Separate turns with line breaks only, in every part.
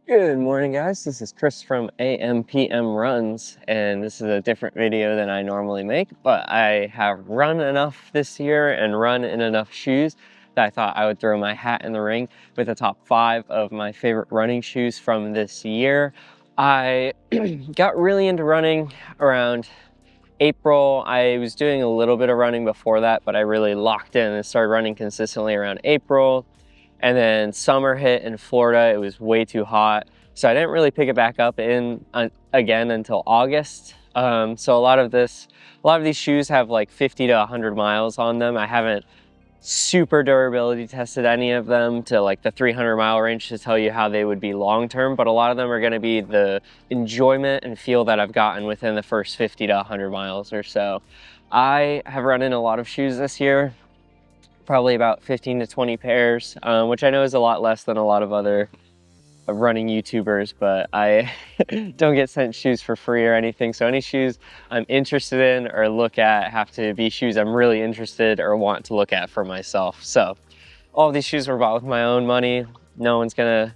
Good morning, guys. This is Chris from AMPM Runs, and this is a different video than I normally make, but I have run enough this year and run in enough shoes that I thought I would throw my hat in the ring with the top 5 of my favorite running shoes from this year. I got really into running around April. I was doing a little bit of running before that, but I really locked in and started running consistently around April. And then summer hit in Florida. It was way too hot, so I didn't really pick it back up again until August. So a lot of these shoes have like 50 to 100 miles on them. I haven't super durability tested any of them to like the 300-mile range to tell you how they would be long term, but a lot of them are going to be the enjoyment and feel that I've gotten within the first 50 to 100 miles or so. I have run in a lot of shoes this year. Probably about 15 to 20 pairs, which I know is a lot less than a lot of other running YouTubers, but I don't get sent shoes for free or anything. So any shoes I'm interested in or look at have to be shoes I'm really interested or want to look at for myself. So all of these shoes were bought with my own money. No one's gonna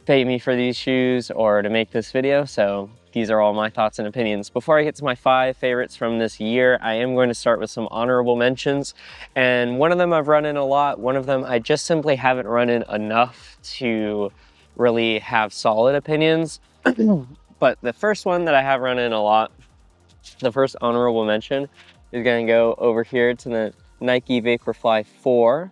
pay me for these shoes or to make this video, so these are all my thoughts and opinions. Before I get to my 5 favorites from this year, I am going to start with some honorable mentions. And one of them I've run in a lot, one of them I just simply haven't run in enough to really have solid opinions. But the first one that I have run in a lot, the first honorable mention, is going to go over here to the Nike Vaporfly 4.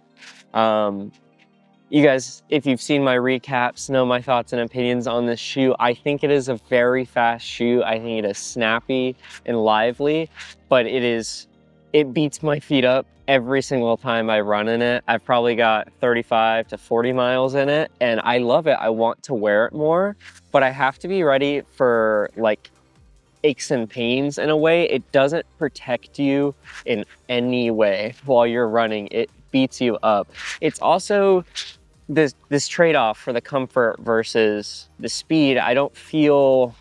You guys, if you've seen my recaps, know my thoughts and opinions on this shoe. I think it is a very fast shoe. I think it is snappy and lively, but it beats my feet up every single time I run in it. I've probably got 35 to 40 miles in it, and I love it. I want to wear it more, but I have to be ready for like aches and pains in a way. It doesn't protect you in any way while you're running. It beats you up. It's also this trade-off for the comfort versus the speed I don't feel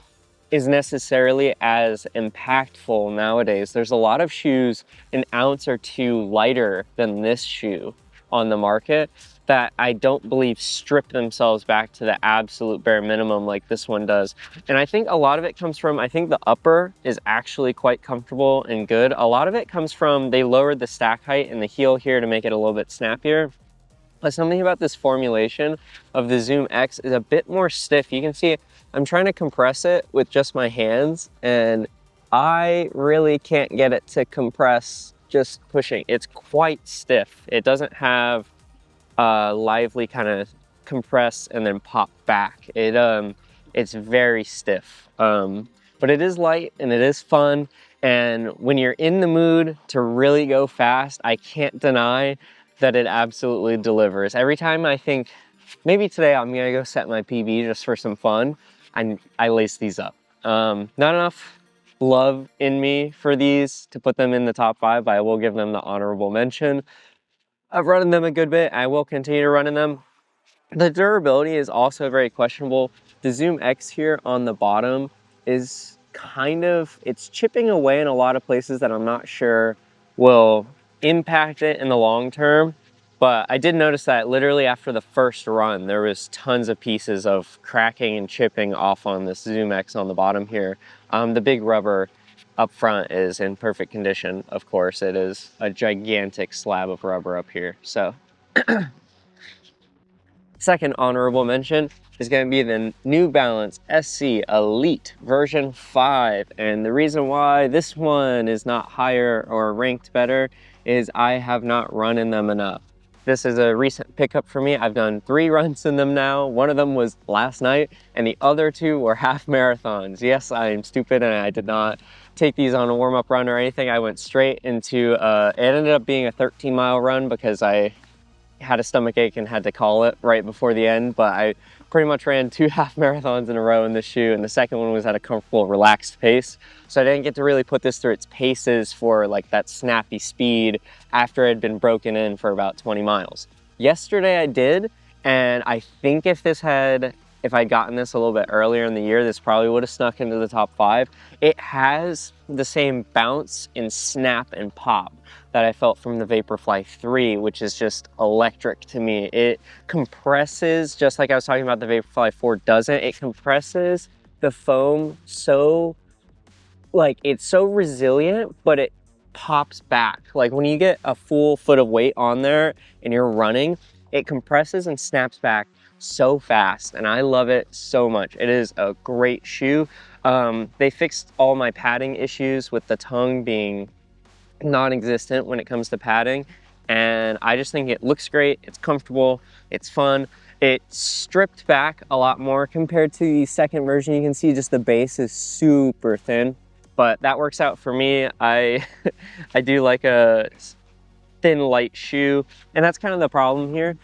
is necessarily as impactful nowadays. There's a lot of shoes an ounce or two lighter than this shoe on the market that I don't believe strip themselves back to the absolute bare minimum like this one does. And I think a lot of it comes from, I think the upper is actually quite comfortable and good. A lot of it comes from they lowered the stack height in the heel here to make it a little bit snappier. But something about this formulation of the Zoom X is a bit more stiff. You can see I'm trying to compress it with just my hands, and I really can't get it to compress just pushing. It's quite stiff. It doesn't have a lively kind of compress and then pop back. It's very stiff, but it is light and it is fun. And when you're in the mood to really go fast, I can't deny that it absolutely delivers. Every time I think, maybe today I'm gonna go set my PB just for some fun, I lace these up. Not enough love in me for these to put them in the top 5, but I will give them the honorable mention. I've run in them a good bit. I will continue to run in them. The durability is also very questionable. The Zoom X here on the bottom is it's chipping away in a lot of places that I'm not sure will impact it in the long term. But I did notice that literally after the first run, there was tons of pieces of cracking and chipping off on this Zoom X on the bottom here. The big rubber up front is in perfect condition. Of course, it is a gigantic slab of rubber up here. So second honorable mention is going to be the New Balance SC Elite version 5. And the reason why this one is not higher or ranked better is I have not run in them enough. This is a recent pickup for me. I've done 3 runs in them now. One of them was last night, and the other 2 were half marathons. Yes, I am stupid, and I did not take these on a warm-up run or anything. I went straight into, it ended up being a 13-mile run because I had a stomach ache and had to call it right before the end, but I pretty much ran 2 half marathons in a row in this shoe, and the second one was at a comfortable, relaxed pace. So I didn't get to really put this through its paces for like that snappy speed after it had been broken in for about 20 miles. Yesterday I did, and I think if if I'd gotten this a little bit earlier in the year, this probably would have snuck into the top 5. It has the same bounce and snap and pop that I felt from the Vaporfly 3, which is just electric to me. It compresses, just like I was talking about the Vaporfly 4 doesn't. It compresses the foam so, like, it's so resilient, but it pops back. Like when you get a full foot of weight on there and you're running, it compresses and snaps back so fast, and I love it so much. It is a great shoe. They fixed all my padding issues with the tongue being non-existent when it comes to padding, and I just think it looks great, it's comfortable, it's fun. It stripped back a lot more compared to the second version. You can see just the base is super thin, but that works out for me. I do like a thin, light shoe, and that's kind of the problem here.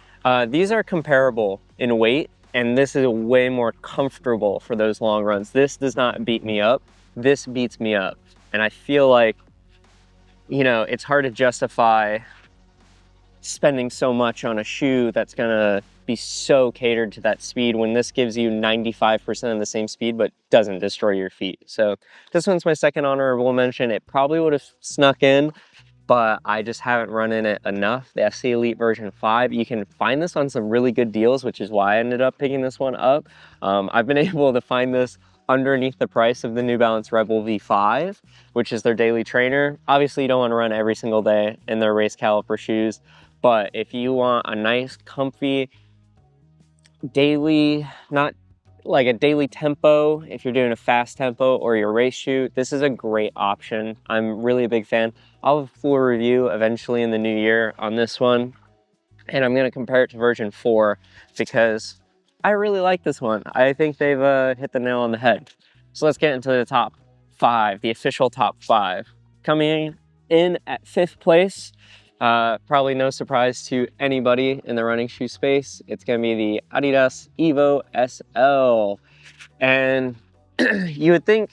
These are comparable in weight, and this is way more comfortable for those long runs. This does not beat me up. This beats me up, and I feel like, you know, it's hard to justify spending so much on a shoe that's gonna be so catered to that speed when this gives you 95% of the same speed but doesn't destroy your feet. So this one's my second honorable mention. It probably would have snuck in, but I just haven't run in it enough. The SC Elite version 5, you can find this on some really good deals, which is why I ended up picking this one up. I've been able to find this underneath the price of the New Balance Rebel V5, which is their daily trainer. Obviously, you don't want to run every single day in their race caliper shoes, but if you want a nice, comfy, daily, not like a daily tempo, if you're doing a fast tempo or your race shoe, this is a great option. I'm really a big fan. I'll have a full review eventually in the new year on this one, and I'm going to compare it to version 4 because I really like this one. I think they've hit the nail on the head. So let's get into the top 5, the official top 5. Coming in at 5th place, probably no surprise to anybody in the running shoe space, it's going to be the Adidas Evo SL. And you would think,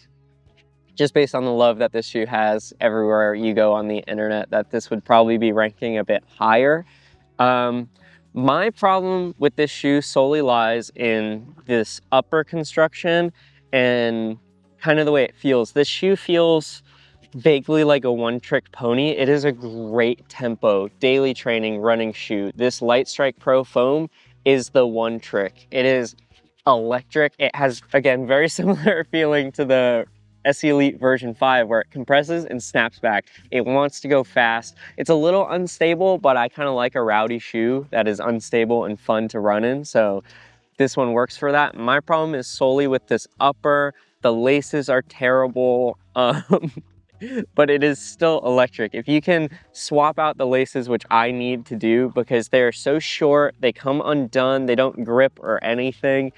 just based on the love that this shoe has everywhere you go on the internet, that this would probably be ranking a bit higher. My problem with this shoe solely lies in this upper construction and kind of the way it feels. This shoe feels vaguely like a one-trick pony. It is a great tempo, daily training running shoe. This Light Strike Pro foam is the one trick. It is electric. It has, again, very similar feeling to the SC Elite version 5, where it compresses and snaps back. It wants to go fast. It's a little unstable, but I kind of like a rowdy shoe that is unstable and fun to run in, so this one works for that. My problem is solely with this upper. The laces are terrible, but it is still electric. If you can swap out the laces, which I need to do because they're so short, they come undone, they don't grip or anything.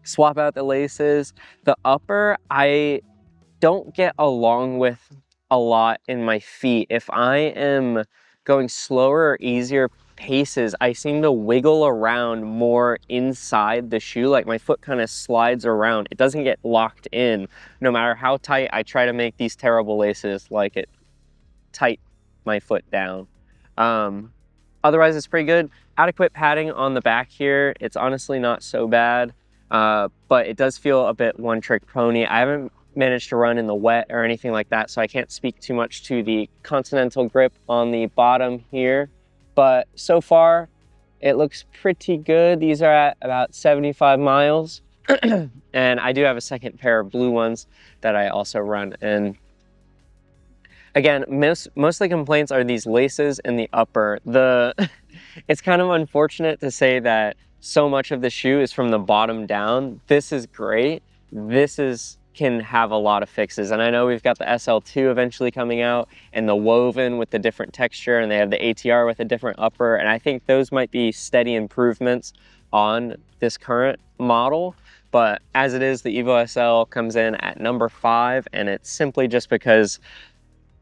Swap out the laces. The upper, I don't get along with a lot in my feet. If I am going slower or easier paces, I seem to wiggle around more inside the shoe. Like my foot kind of slides around. It doesn't get locked in. No matter how tight I try to make these terrible laces, like it tight my foot down. Otherwise, it's pretty good. Adequate padding on the back here. It's honestly not so bad. But it does feel a bit one-trick pony. I haven't managed to run in the wet or anything like that, so I can't speak too much to the continental grip on the bottom here. But so far, it looks pretty good. These are at about 75 miles. And I do have a second pair of blue ones that I also run. And again, most of the complaints are these laces in the upper. It's kind of unfortunate to say that so much of the shoe is from the bottom down. This is great. Can have a lot of fixes. And I know we've got the SL2 eventually coming out, and the woven with the different texture, and they have the ATR with a different upper. And I think those might be steady improvements on this current model. But as it is, the Evo SL comes in at number 5, and it's simply just because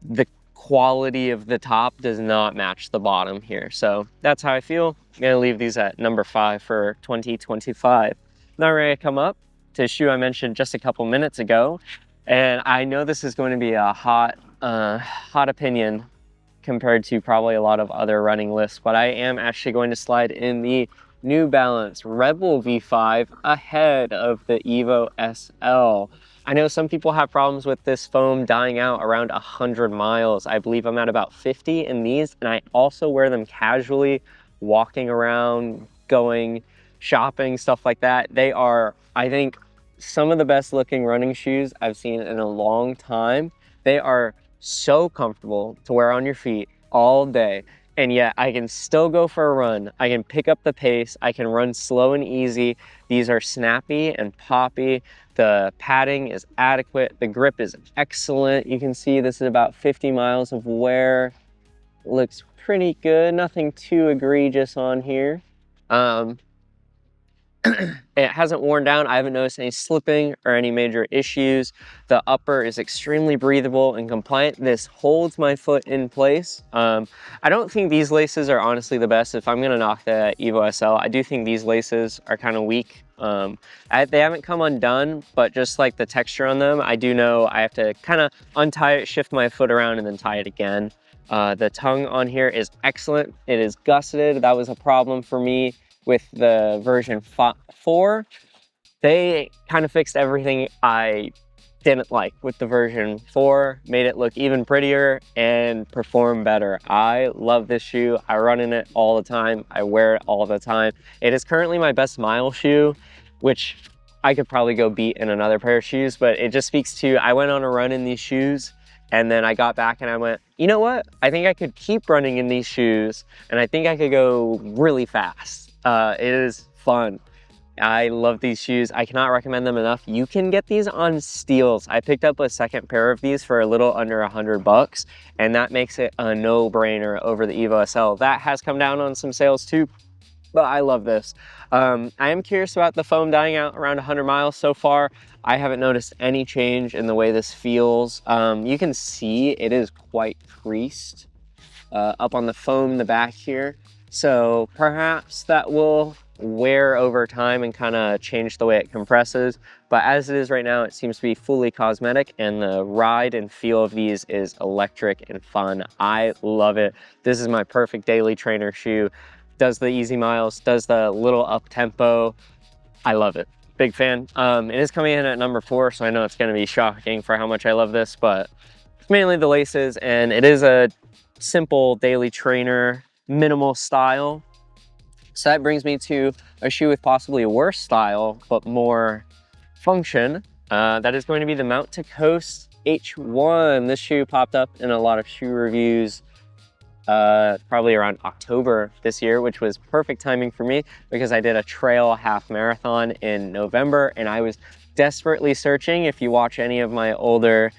the quality of the top does not match the bottom here. So that's how I feel. I'm gonna leave these at number 5 for 2025. Now we're gonna come up to a shoe I mentioned just a couple minutes ago, and I know this is going to be a hot opinion compared to probably a lot of other running lists, but I am actually going to slide in the New Balance Rebel V5 ahead of the Evo SL. I know some people have problems with this foam dying out around 100 miles. I believe I'm at about 50 in these, and I also wear them casually, walking around, going shopping, stuff like that. They are, I think, some of the best looking running shoes I've seen in a long time. They are so comfortable to wear on your feet all day, and yet I can still go for a run. I can pick up the pace. I can run slow and easy. These are snappy and poppy. The padding is adequate. The grip is excellent. You can see this is about 50 miles of wear. Looks pretty good. Nothing too egregious on here. It hasn't worn down. I haven't noticed any slipping or any major issues. The upper is extremely breathable and compliant. This holds my foot in place. I don't think these laces are honestly the best. If I'm gonna knock the Evo SL, I do think these laces are kind of weak. They haven't come undone, but just like the texture on them, I do know I have to kind of untie it, shift my foot around, and then tie it again. The tongue on here is excellent. It is gusseted. That was a problem for me with the version 4. They kind of fixed everything I didn't like with the version 4, made it look even prettier and perform better. I love this shoe. I run in it all the time. I wear it all the time. It is currently my best mile shoe, which I could probably go beat in another pair of shoes, but it just speaks to, I went on a run in these shoes, and then I got back and I went, you know what? I think I could keep running in these shoes, and I think I could go really fast. It is fun. I love these shoes. I cannot recommend them enough. You can get these on steals. I picked up a second pair of these for a little under $100, and that makes it a no-brainer over the Evo SL. That has come down on some sales too, but I love this. I am curious about the foam dying out around 100 miles so far. I haven't noticed any change in the way this feels. You can see it is quite creased up on the foam in the back here. So perhaps that will wear over time and kind of change the way it compresses. But as it is right now, it seems to be fully cosmetic, and the ride and feel of these is electric and fun. I love it. This is my perfect daily trainer shoe. Does the easy miles, does the little up tempo. I love it. Big fan. It is coming in at number 4, so I know it's going to be shocking for how much I love this, but it's mainly the laces, and it is a simple daily trainer, minimal style. So that brings me to a shoe with possibly a worse style, but more function. That is going to be the MTC H1. This shoe popped up in a lot of shoe reviews probably around October this year, which was perfect timing for me because I did a trail half marathon in November, and I was desperately searching. If you watch any of my older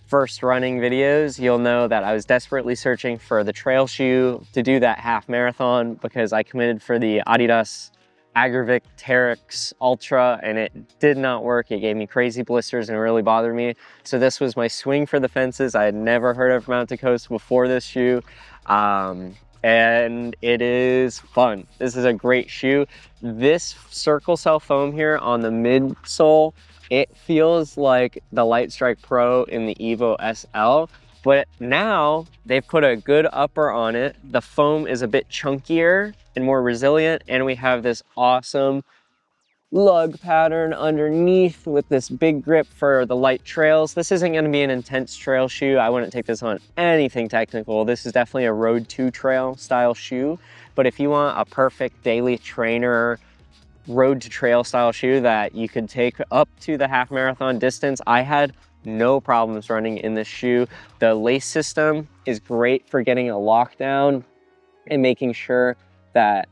first running videos, you'll know that I was desperately searching for the trail shoe to do that half marathon because I committed for the Adidas Agravic Teryx Ultra, and it did not work. It gave me crazy blisters and it really bothered me. So this was my swing for the fences. I had never heard of MTC before this shoe, and it is fun. This is a great shoe. This circle cell foam here on the midsole, it feels like the Lightstrike Pro in the Evo SL, but now they've put a good upper on it. The foam is a bit chunkier and more resilient, and we have this awesome lug pattern underneath with this big grip for the light trails. This isn't going to be an intense trail shoe. I wouldn't take this on anything technical. This is definitely a road to trail style shoe, but if you want a perfect daily trainer, road to trail style shoe that you could take up to the half marathon distance, I had no problems running in this shoe. The lace system is great for getting a lockdown and making sure that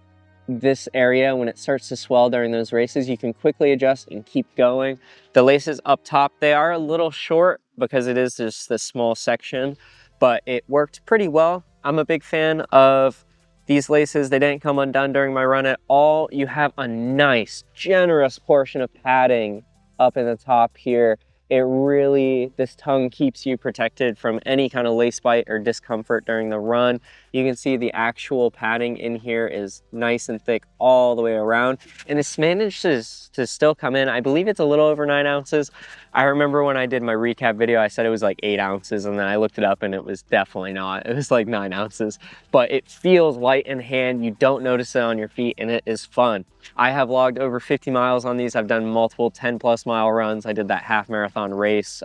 this area, when it starts to swell during those races, you can quickly adjust and keep going. The laces up top, they are a little short because it is just this small section, but it worked pretty well. I'm a big fan of these laces. They didn't come undone during my run at all. You have a nice, generous portion of padding up in the top here. It really, this tongue keeps you protected from any kind of lace bite or discomfort during the run. You can see the actual padding in here is nice and thick all the way around, and it's managed to still come in. I believe it's a little over 9 ounces. I remember when I did my recap video, I said it was like 8 ounces, and then I looked it up and it was definitely not. It was like 9 ounces, but it feels light in hand. You don't notice it on your feet, and it is fun. I have logged over 50 miles on these. I've done multiple 10+ mile runs. I did that half marathon race.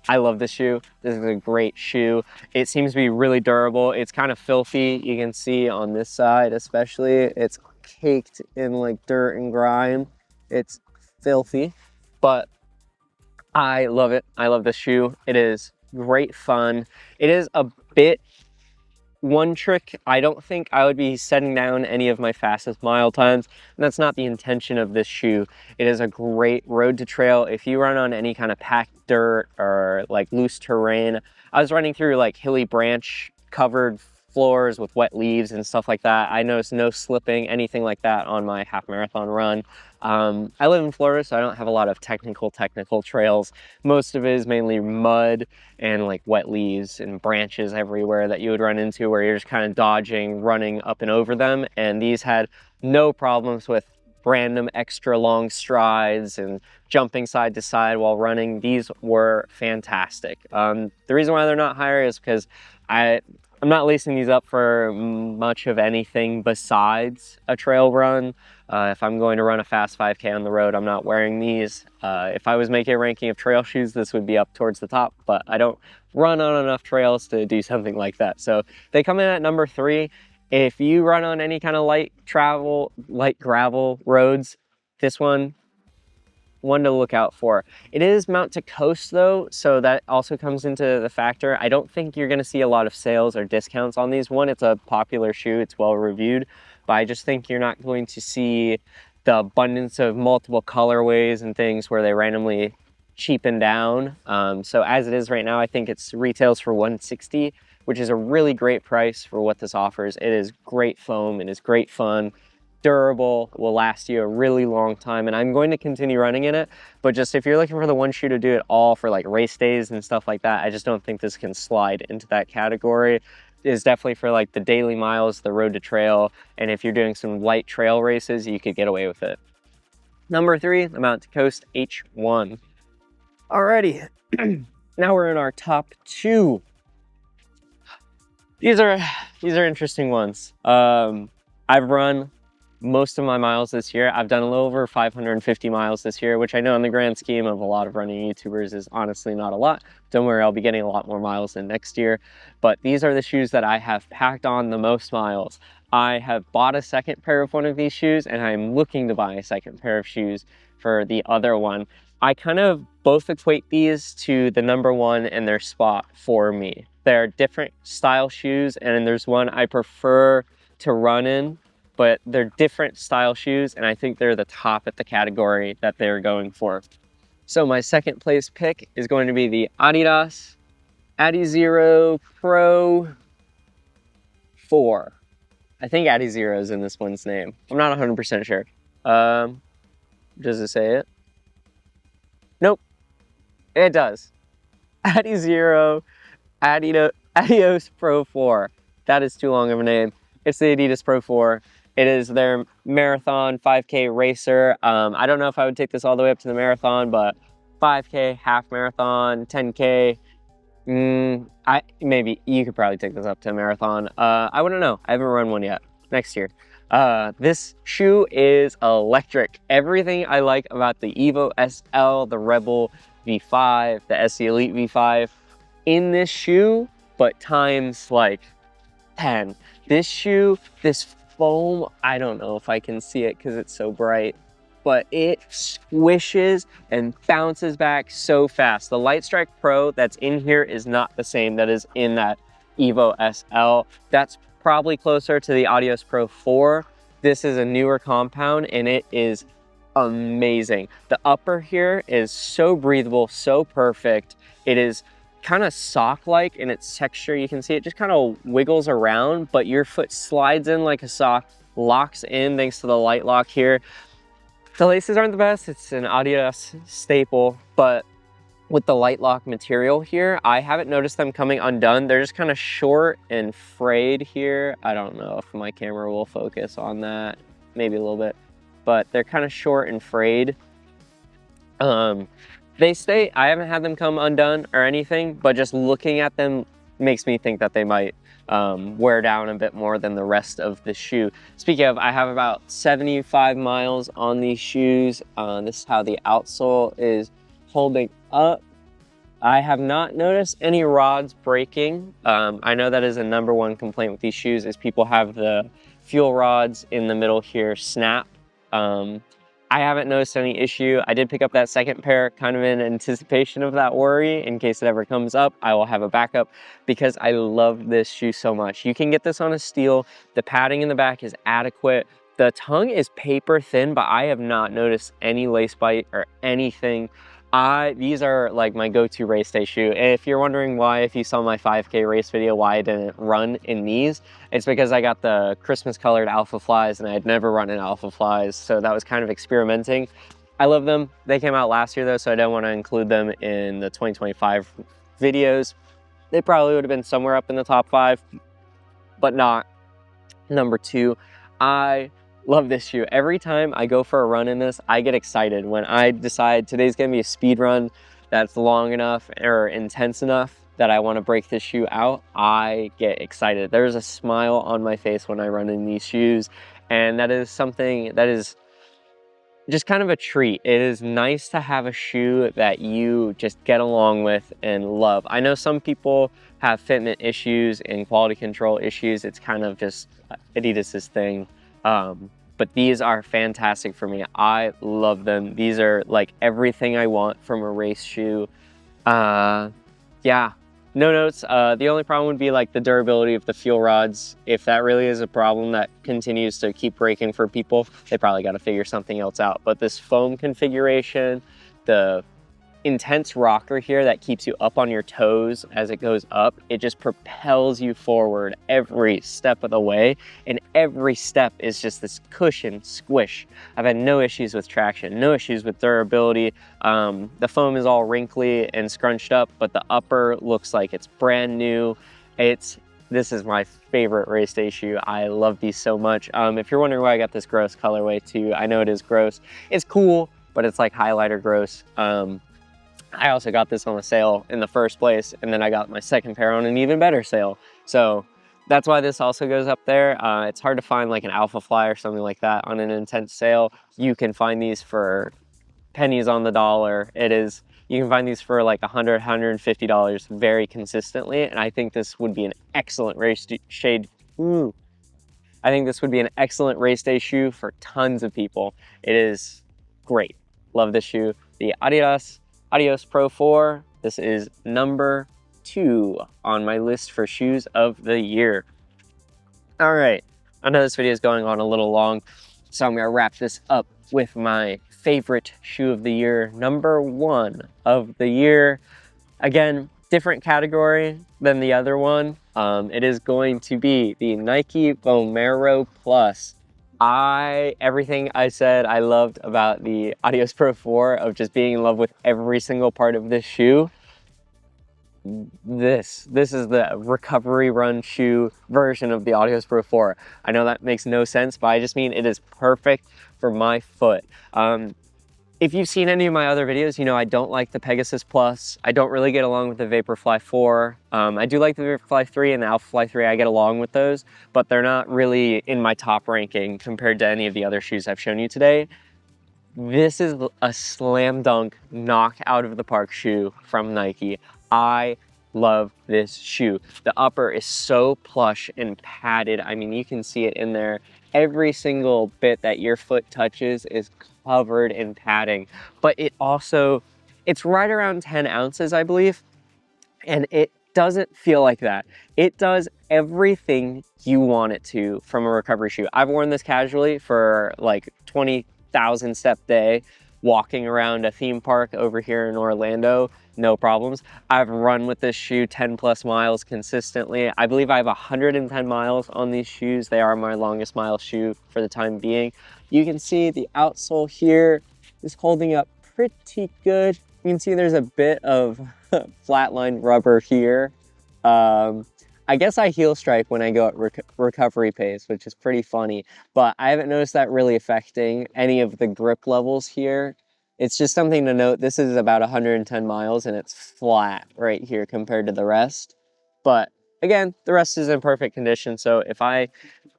I love this shoe. This is a great shoe. It seems to be really durable. It's kind of filthy. You can see on this side especially, it's caked in like dirt and grime. It's filthy, but I love it. I love this shoe. It is great fun. It is a bit one trick. I don't think I would be setting down any of my fastest mile times, and that's not the intention of this shoe. It is a great road to trail. If you run on any kind of packed dirt or like loose terrain, I was running through like hilly branch covered floors with wet leaves and stuff like that. I noticed no slipping, anything like that on my half marathon run. I live in Florida, so I don't have a lot of technical trails. Most of it is mainly mud and like wet leaves and branches everywhere that you would run into, where you're just kind of dodging, running up and over them. And these had no problems with random extra long strides and jumping side to side while running. These were fantastic. The reason why they're not higher is because I'm not lacing these up for much of anything besides a trail run. If I'm going to run a fast 5K on the road, I'm not wearing these. If I was making a ranking of trail shoes, this would be up towards the top, but I don't run on enough trails to do something like that. So they come in at number 3. If you run on any kind of light gravel roads, this one to look out for. It is mount to coast though, so that also comes into the factor. I don't think you're gonna see a lot of sales or discounts on these. One, it's a popular shoe, it's well reviewed, but I just think you're not going to see the abundance of multiple colorways and things where they randomly cheapen down. So as it is right now, I think it's retails for $160, which is a really great price for what this offers. It is great foam, it is great fun, durable, will last you a really long time, and I'm going to continue running in it. But just if you're looking for the one shoe to do it all for like race days and stuff like that, I just don't think this can slide into that category. It is definitely for like the daily miles, the road to trail, and if you're doing some light trail races, you could get away with it. Number 3, the Mount to Coast H1. Alrighty, now we're in our top 2. These are interesting ones. I've run most of my miles this year. I've done a little over 550 miles this year, which I know in the grand scheme of a lot of running YouTubers is honestly not a lot. Don't worry, I'll be getting a lot more miles in next year. But these are the shoes that I have packed on the most miles. I have bought a second pair of one of these shoes, and I'm looking to buy a second pair of shoes for the other one. I kind of both equate these to the number 1 in their spot for me. They're different style shoes, and there's one I prefer to run in, but they're different style shoes, and I think they're the top at the category that they're going for. So my second place pick is going to be the Adidas Evo Pro 4. I think Adizero is in this one's name. I'm not 100% sure. Does it say it? Nope, it does. Adios Pro 4. That is too long of a name. It's the Adidas Pro 4. It is their marathon 5K racer. I don't know if I would take this all the way up to the marathon, but 5K, half marathon, 10K, maybe you could probably take this up to a marathon. I wouldn't know. I haven't run one yet. Next year. This shoe is electric. Everything I like about the Evo SL, the Rebel V5, the SC Elite V5 in this shoe, but times like 10. This shoe, this foam, I don't know if I can see it because it's so bright, but it squishes and bounces back so fast. The Lightstrike Pro that's in here is not the same that is in that Evo SL. That's probably closer to the Adios Pro 4. This is a newer compound and it is amazing. The upper here is so breathable, so perfect. It is kind of sock-like in its texture. You can see it just kind of wiggles around, but your foot slides in like a sock, locks in thanks to the light lock here. The laces aren't the best. It's an Adidas staple, but with the light lock material here, I haven't noticed them coming undone. They're just kind of short and frayed here. I don't know if my camera will focus on that, maybe a little bit, but they're kind of short and frayed. They stay, I haven't had them come undone or anything, but just looking at them makes me think that they might wear down a bit more than the rest of the shoe. Speaking of, I have about 75 miles on these shoes. This is how the outsole is holding up. I have not noticed any rods breaking. I know that is a #1 complaint with these shoes is people have the fuel rods in the middle here snap. I haven't noticed any issue. I did pick up that second pair kind of in anticipation of that worry. In case it ever comes up, I will have a backup because I love this shoe so much. You can get this on a steel. The padding in the back is adequate. The tongue is paper thin, but I have not noticed any lace bite or anything. These are like my go-to race day shoe. If you're wondering why, if you saw my 5K race video, why I didn't run in these, it's because I got the Christmas colored Alpha Flies and I had never run in Alpha Flies. So that was kind of experimenting. I love them. They came out last year though, so I don't want to include them in the 2025 videos. They probably would have been somewhere up in the top 5, but not #2. I love this shoe. Every time I go for a run in this, I get excited. When I decide today's gonna be a speed run that's long enough or intense enough that I wanna break this shoe out, I get excited. There's a smile on my face when I run in these shoes, and that is something that is just kind of a treat. It is nice to have a shoe that you just get along with and love. I know some people have fitment issues and quality control issues. It's kind of just Adidas's thing. But these are fantastic for me. I love them. These are like everything I want from a race shoe. Yeah, no notes. The only problem would be like the durability of the fuel rods. If that really is a problem that continues to keep breaking for people, they probably got to figure something else out. But this foam configuration, the intense rocker here that keeps you up on your toes as it goes up, it just propels you forward every step of the way, and every step is just this cushion squish. I've had no issues with traction, no issues with durability. The foam is all wrinkly and scrunched up, but the upper looks like it's brand new. This is my favorite race day shoe. I love these so much. If you're wondering why I got this gross colorway too, I know it is gross. It's cool, but it's like highlighter gross. I also got this on a sale in the first place, and then I got my second pair on an even better sale. So that's why this also goes up there. It's hard to find like an Alpha Fly or something like that on an intense sale. You can find these for pennies on the dollar. You can find these for like $100, $150 very consistently, and I think this would be an excellent race day shoe for tons of people. It is great. Love this shoe. The Adios Pro 4. This is #2 on my list for shoes of the year. All right, I know this video is going on a little long, so I'm gonna wrap this up with my favorite shoe of the year, #1 of the year. Again, different category than the other one. It is going to be the Nike Vomero Plus. Everything I said I loved about the Adios Pro 4 of just being in love with every single part of this shoe. This is the recovery run shoe version of the Adios Pro 4. I know that makes no sense, but I just mean it is perfect for my foot. If you've seen any of my other videos, you know I don't like the Pegasus Plus. I don't really get along with the Vaporfly 4. I do like the Vaporfly 3 and the Alpha Fly 3. I get along with those, but they're not really in my top ranking compared to any of the other shoes I've shown you today. This is a slam dunk, knock out of the park shoe from Nike. I love this shoe. The upper is so plush and padded. I mean, you can see it in there. Every single bit that your foot touches is covered in padding, but it's right around 10 ounces, I believe. And it doesn't feel like that. It does everything you want it to from a recovery shoe. I've worn this casually for like 20,000 step day, walking around a theme park over here in Orlando, no problems. I've run with this shoe 10+ miles consistently. I believe I have 110 miles on these shoes. They are my longest mile shoe for the time being. You can see the outsole here is holding up pretty good. You can see there's a bit of flatline rubber here. I guess I heel strike when I go at recovery pace, which is pretty funny, but I haven't noticed that really affecting any of the grip levels here. It's just something to note. This is about 110 miles and it's flat right here compared to the rest. But again, the rest is in perfect condition. So if I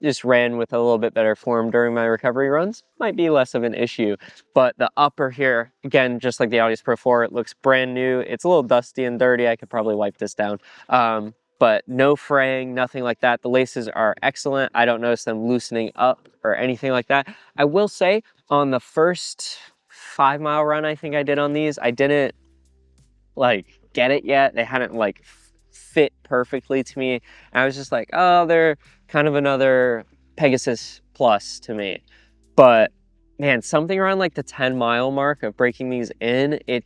just ran with a little bit better form during my recovery runs, might be less of an issue. But the upper here, again, just like the Adios Pro 4, it looks brand new. It's a little dusty and dirty. I could probably wipe this down. But no fraying, nothing like that. The laces are excellent. I don't notice them loosening up or anything like that. I will say on the first 5-mile run I think I did on these, I didn't like get it yet. They hadn't like fit perfectly to me. And I was just like, oh, they're kind of another Pegasus Plus to me. But man, something around like the 10-mile mark of breaking these in, it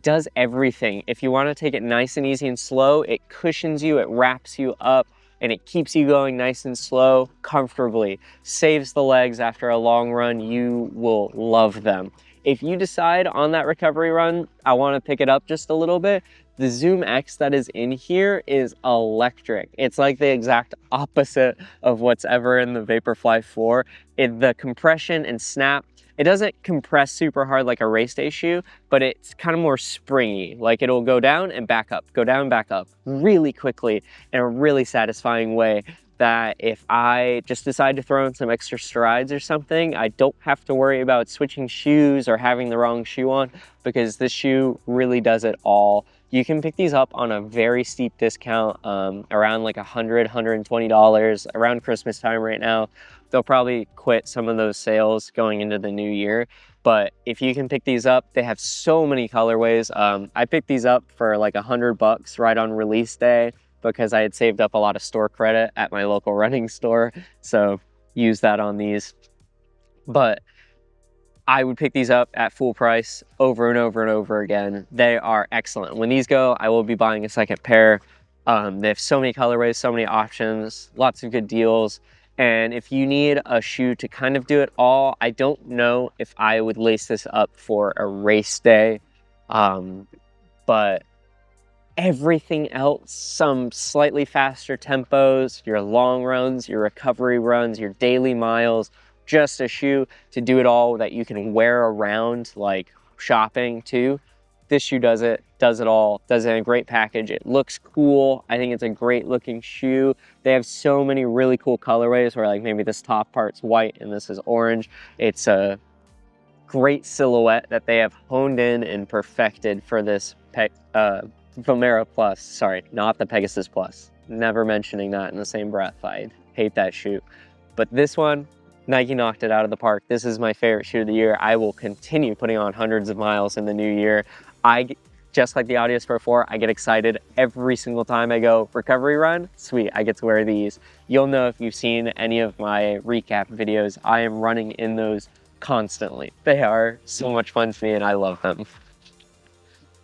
does everything. If you want to take it nice and easy and slow, it cushions you, it wraps you up, and it keeps you going nice and slow, comfortably. Saves the legs after a long run. You will love them. If you decide on that recovery run, I want to pick it up just a little bit, the Zoom X that is in here is electric. It's like the exact opposite of what's ever in the Vaporfly 4. The compression and snap, it doesn't compress super hard like a race day shoe, but it's kind of more springy. Like it'll go down and back up, go down and back up really quickly in a really satisfying way, that if I just decide to throw in some extra strides or something, I don't have to worry about switching shoes or having the wrong shoe on, because this shoe really does it all. You can pick these up on a very steep discount, around like $100, $120 around Christmas time right now. They'll probably quit some of those sales going into the new year. But if you can pick these up, they have so many colorways. I picked these up for like $100 right on release day, because I had saved up a lot of store credit at my local running store. So use that on these. But I would pick these up at full price over and over and over again. They are excellent. When these go, I will be buying a second pair. They have so many colorways, so many options, lots of good deals. And if you need a shoe to kind of do it all, I don't know if I would lace this up for a race day. But everything else, some slightly faster tempos, your long runs, your recovery runs, your daily miles, just a shoe to do it all that you can wear around like shopping too. This shoe does it all, does it in a great package. It looks cool. I think it's a great looking shoe. They have so many really cool colorways where like maybe this top part's white and this is orange. It's a great silhouette that they have honed in and perfected for this Vomero Plus. Sorry, not the Pegasus Plus. Never mentioning that in the same breath. I hate that shoe. But this one, Nike knocked it out of the park. This is my favorite shoe of the year. I will continue putting on hundreds of miles in the new year. Just like the Adios Pro 4, I get excited every single time I go recovery run. Sweet, I get to wear these. You'll know if you've seen any of my recap videos, I am running in those constantly. They are so much fun to me and I love them.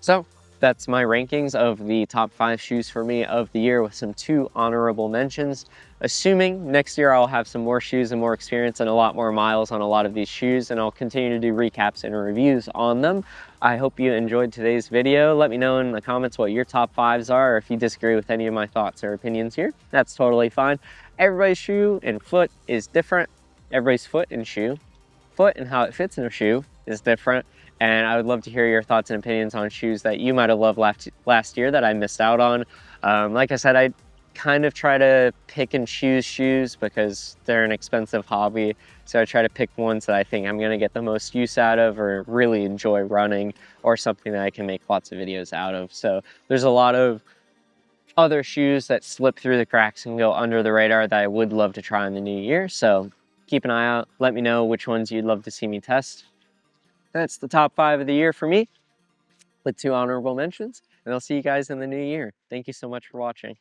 So that's my rankings of the top 5 shoes for me of the year, with some 2 honorable mentions. Assuming next year I'll have some more shoes and more experience and a lot more miles on a lot of these shoes, and I'll continue to do recaps and reviews on them. I hope you enjoyed today's video. Let me know in the comments what your top 5s are, or if you disagree with any of my thoughts or opinions here. That's totally fine. Everybody's shoe and foot is different. Everybody's foot and how it fits in a shoe is different. And I would love to hear your thoughts and opinions on shoes that you might have loved last year that I missed out on. Like I said, I kind of try to pick and choose shoes because they're an expensive hobby. So I try to pick ones that I think I'm gonna get the most use out of or really enjoy running, or something that I can make lots of videos out of. So there's a lot of other shoes that slip through the cracks and go under the radar that I would love to try in the new year. So keep an eye out. Let me know which ones you'd love to see me test. That's the top 5 of the year for me, with 2 honorable mentions, and I'll see you guys in the new year. Thank you so much for watching.